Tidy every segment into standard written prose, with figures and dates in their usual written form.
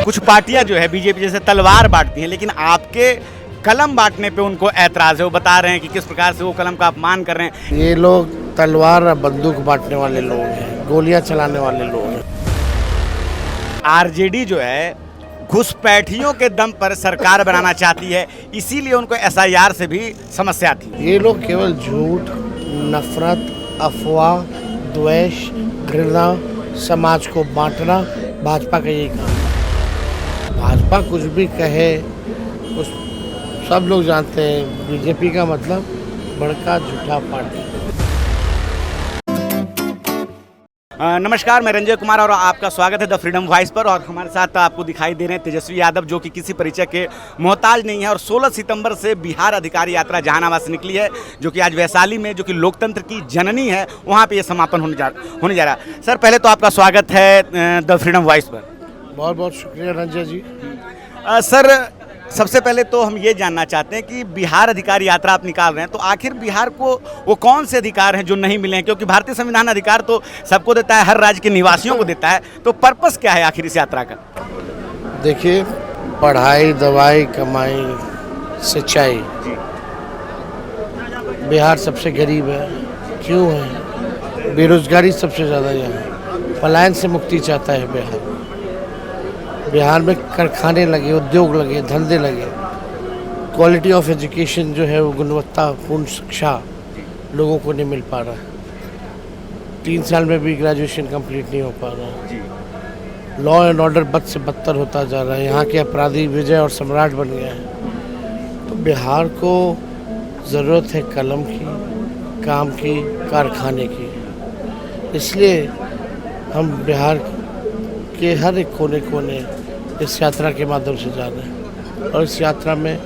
कुछ पार्टियां जो है बीजेपी जैसे तलवार बांटती हैं, लेकिन आपके कलम बांटने पे उनको ऐतराज़ है। वो बता रहे हैं कि किस प्रकार से वो कलम का अपमान कर रहे हैं। ये लोग तलवार और बंदूक बांटने वाले लोग हैं, गोलियां चलाने वाले लोग हैं। आरजेडी जो है घुसपैठियों के दम पर सरकार बनाना चाहती है, इसीलिए उनको एसआईआर से भी समस्या थी। ये लोग केवल झूठ, नफरत, अफवाह, द्वेष, घृणा, समाज को बांटना, भाजपा का यही काम है। भाजपा कुछ भी कहे, उस सब लोग जानते हैं बीजेपी का मतलब बड़का झूठा पार्टी। नमस्कार, मैं रंजय कुमार और आपका स्वागत है द फ्रीडम वॉइस पर। और हमारे साथ आपको दिखाई दे रहे हैं तेजस्वी यादव, जो कि किसी परिचय के मोहताज नहीं है। और 16 सितंबर से बिहार अधिकारी यात्रा जहानाबाद से निकली है, जो कि आज वैशाली में, जो कि लोकतंत्र की जननी है, वहाँ पे ये समापन होने जा रहा है। सर, पहले तो आपका स्वागत है द फ्रीडम वॉइस पर। बहुत बहुत शुक्रिया रंजय जी। सर, सबसे पहले तो हम ये जानना चाहते हैं कि बिहार अधिकार यात्रा आप निकाल रहे हैं, तो आखिर बिहार को वो कौन से अधिकार हैं जो नहीं मिले हैं? क्योंकि भारतीय संविधान अधिकार तो सबको देता है, हर राज्य के निवासियों को देता है, तो पर्पस क्या है आखिर इस यात्रा का? देखिए, पढ़ाई, दवाई, कमाई, सिंचाई, बिहार सबसे गरीब है। क्यों है? बेरोजगारी सबसे ज़्यादा यहाँ, पलायन से मुक्ति चाहता है बिहार। बिहार में कारखाने लगे, उद्योग लगे, धंधे लगे, क्वालिटी ऑफ एजुकेशन जो है वो गुणवत्तापूर्ण शिक्षा लोगों को नहीं मिल पा रहा है। 3 साल में भी ग्रेजुएशन कंप्लीट नहीं हो पा रहा। लॉ एंड ऑर्डर बद से बदतर होता जा रहा है। यहाँ के अपराधी विजय और सम्राट बन गए हैं। तो बिहार को ज़रूरत है कलम की, काम की, कारखाने की। इसलिए हम बिहार के हर एक कोने कोने इस यात्रा के माध्यम से जा रहे हैं। और इस यात्रा में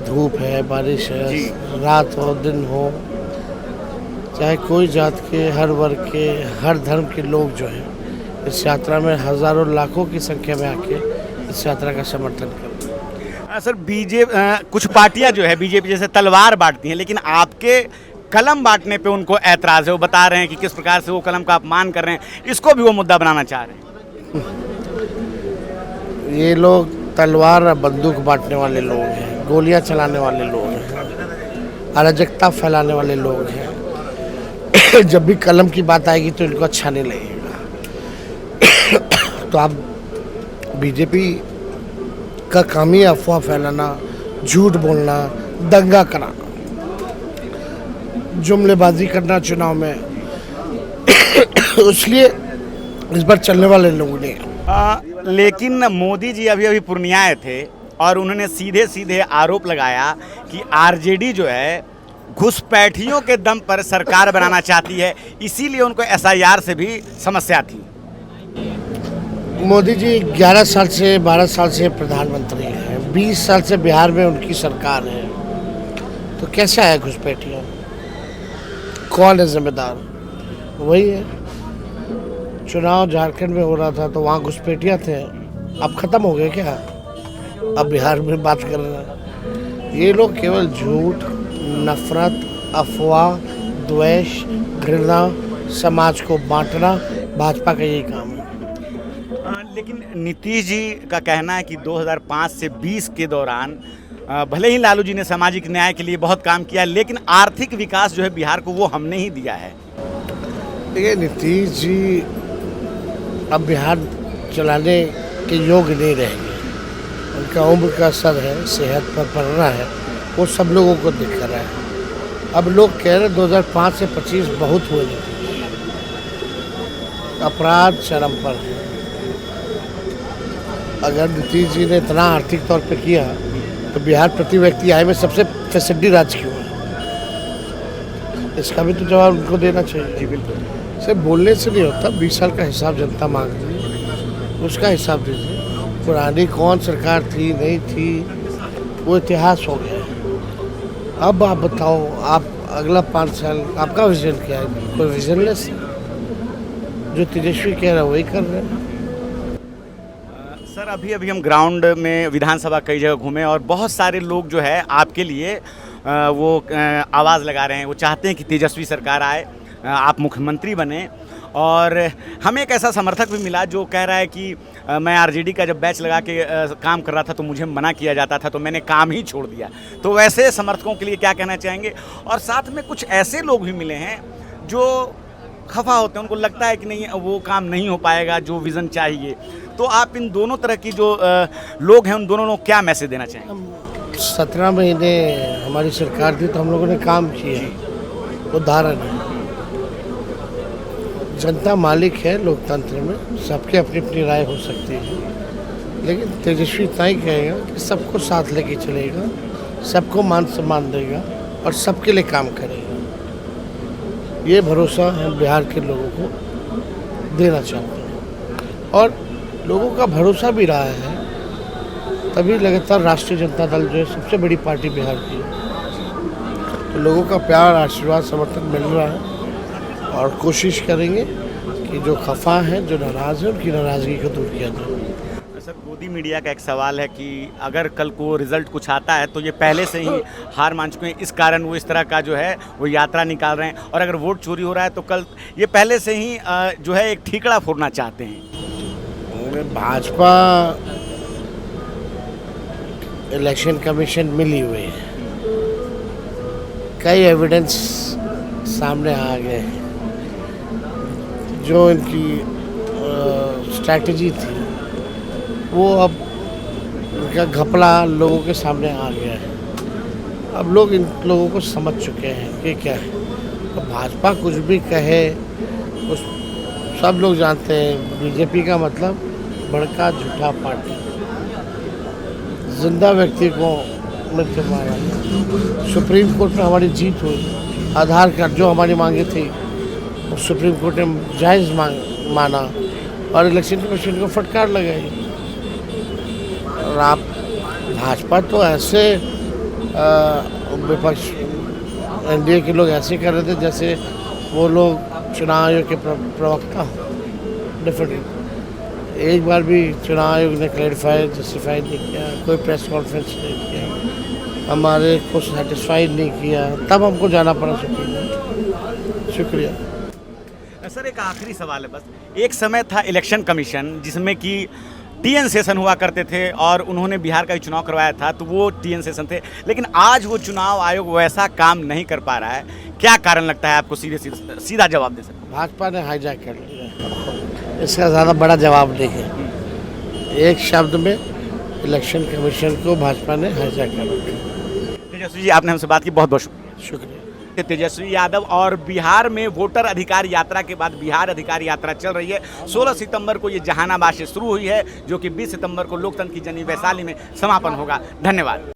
धूप है, बारिश है, रात हो, दिन हो, चाहे कोई जात के, हर वर्ग के, हर धर्म के लोग जो हैं इस यात्रा में हज़ारों लाखों की संख्या में आके इस यात्रा का समर्थन कर। सर, कुछ पार्टियां जो है बीजेपी जैसे तलवार बांटती हैं, लेकिन आपके कलम बांटने पे उनको ऐतराज़ है। वो बता रहे हैं कि किस प्रकार से वो कलम का अपमान कर रहे हैं, इसको भी वो मुद्दा बनाना चाह रहे हैं। ये लोग तलवार और बंदूक बांटने वाले लोग हैं, गोलियां चलाने वाले लोग हैं, अराजकता फैलाने वाले लोग हैं। जब भी कलम की बात आएगी तो इनको अच्छा नहीं लगेगा। तो आप बीजेपी का काम ही अफवाह फैलाना, झूठ बोलना, दंगा कराना, जुमलेबाजी करना चुनाव में। इसलिए इस बार चलने वाले लोग नहीं। लेकिन मोदी जी अभी पूर्णिया आए थे और उन्होंने सीधे सीधे आरोप लगाया कि आरजेडी जो है घुसपैठियों के दम पर सरकार बनाना चाहती है, इसीलिए उनको एसआईआर से भी समस्या थी। मोदी जी 11 साल से 12 साल से प्रधानमंत्री हैं, 20 साल से बिहार में उनकी सरकार है, तो कैसे आया घुसपैठियों? कौन है जिम्मेदार? वही है। चुनाव झारखंड में हो रहा था तो वहाँ घुसपैठिया थे, अब खत्म हो गए क्या? अब बिहार में बात कर रहे हैं। ये लोग केवल झूठ, नफरत, अफवाह, द्वेष, घृणा, समाज को बांटना, भाजपा का यही काम है। लेकिन नीतीश जी का कहना है कि 2005 से 20 के दौरान भले ही लालू जी ने सामाजिक न्याय के लिए बहुत काम किया, लेकिन आर्थिक विकास जो है बिहार को वो हमने ही दिया है। देखिए, नीतीश जी अब बिहार चलाने के योग्य नहीं रहेंगे। उनका उम्र का असर है, सेहत पर पड़ना है, वो सब लोगों को दिख रहा है। अब लोग कह रहे 2005 से 25 बहुत हुए, अपराध चरम पर है। अगर नीतीश जी ने इतना आर्थिक तौर पे किया तो बिहार प्रति व्यक्ति आय में सबसे फैसिलिटी राज्य क्यों है? इसका भी तो जवाब उनको देना चाहिए। जी बिल्कुल। सिर्फ बोलने से नहीं होता, 20 साल का हिसाब जनता मांग रही है, उसका हिसाब दीजिए। पुरानी कौन सरकार थी, नहीं थी, वो इतिहास हो गया। अब आप बताओ, आप अगला 5 साल आपका विजन क्या है? कोई विजनलेस? जो तेजस्वी कह रहा है वही कर रहे हैं। सर, अभी हम ग्राउंड में विधानसभा कई जगह घूमे और बहुत सारे लोग जो है आपके लिए वो आवाज़ लगा रहे हैं। वो चाहते हैं कि तेजस्वी सरकार आए, आप मुख्यमंत्री बने। और हमें एक ऐसा समर्थक भी मिला जो कह रहा है कि मैं आरजेडी का जब बैच लगा के काम कर रहा था तो मुझे मना किया जाता था, तो मैंने काम ही छोड़ दिया। तो वैसे समर्थकों के लिए क्या कहना चाहेंगे? और साथ में कुछ ऐसे लोग भी मिले हैं जो खफा होते हैं, उनको लगता है कि नहीं वो काम नहीं हो पाएगा जो विज़न चाहिए। तो आप इन दोनों तरह की जो लोग हैं उन दोनों लोग क्या मैसेज देना चाहेंगे? 17 महीने हमारी सरकार थी तो हम लोगों ने काम किया, उदाहरण है। जनता मालिक है लोकतंत्र में, सबके अपनी अपनी राय हो सकती है, लेकिन तेजस्वी इतना ही कहेगा कि सबको साथ लेके चलेगा, सबको मान सम्मान देगा और सबके लिए काम करेगा। ये भरोसा हम बिहार के लोगों को देना चाहते हैं और लोगों का भरोसा भी रहा है, तभी लगातार राष्ट्रीय जनता दल जो है सबसे बड़ी पार्टी बिहार की है। तो लोगों का प्यार, आशीर्वाद, समर्थन मिल रहा है और कोशिश करेंगे कि जो खफा हैं, जो नाराज़ हैं, उनकी नाराज़गी को दूर किया जाए। सर, गोदी मीडिया का एक सवाल है कि अगर कल को रिजल्ट कुछ आता है तो ये पहले से ही हार मान चुके हैं, इस कारण वो इस तरह का जो है वो यात्रा निकाल रहे हैं। और अगर वोट चोरी हो रहा है तो कल ये पहले से ही जो है एक ठीकड़ा फोड़ना चाहते हैं। भाजपा इलेक्शन कमीशन मिली हुई है, कई एविडेंस सामने आ गए हैं। जो इनकी स्ट्रैटेजी थी वो अब इनका घपला लोगों के सामने आ गया है। अब लोग इन लोगों को समझ चुके हैं कि क्या है। अब भाजपा कुछ भी कहे, उस सब लोग जानते हैं बीजेपी का मतलब बड़का झूठा पार्टी, जिंदा व्यक्ति को मृत्यु मारा। सुप्रीम कोर्ट में हमारी जीत हुई, आधार कार्ड जो हमारी मांगे थी सुप्रीम कोर्ट ने जायज़ माना और इलेक्शन कमीशन को फटकार लगाई। और आप भाजपा तो ऐसे विपक्ष एनडीए के लोग ऐसे कर रहे थे जैसे वो लोग चुनाव आयोग के प्रवक्ता हों। डिफरेंट एक बार भी चुनाव आयोग ने क्लैरिफाई जस्टिफाई नहीं किया, कोई प्रेस कॉन्फ्रेंस नहीं किया, हमारे को सेटिस्फाइड नहीं किया, तब हमको जाना पड़ा सुप्रीम कोर्ट। शुक्रिया। सर, एक आखिरी सवाल है बस। एक समय था इलेक्शन कमीशन जिसमें कि टीएन सेशन हुआ करते थे और उन्होंने बिहार का ही चुनाव करवाया था, तो वो टीएन सेशन थे, लेकिन आज वो चुनाव आयोग वैसा काम नहीं कर पा रहा है। क्या कारण लगता है आपको? सीधा जवाब दे सकते। भाजपा ने हाईजैक कर लिया, इसका ज़्यादा बड़ा जवाब नहीं है। एक शब्द में इलेक्शन कमीशन को भाजपा ने हाईजैक कर लिया। तेजस्वी जी, आपने हमसे बात की, बहुत बहुत शुक्रिया। तेजस्वी यादव। और बिहार में वोटर अधिकार यात्रा के बाद बिहार अधिकार यात्रा चल रही है। 16 सितंबर को ये जहानाबाद से शुरू हुई है, जो कि 20 सितंबर को लोकतंत्र की जन्म वैशाली में समापन होगा। धन्यवाद।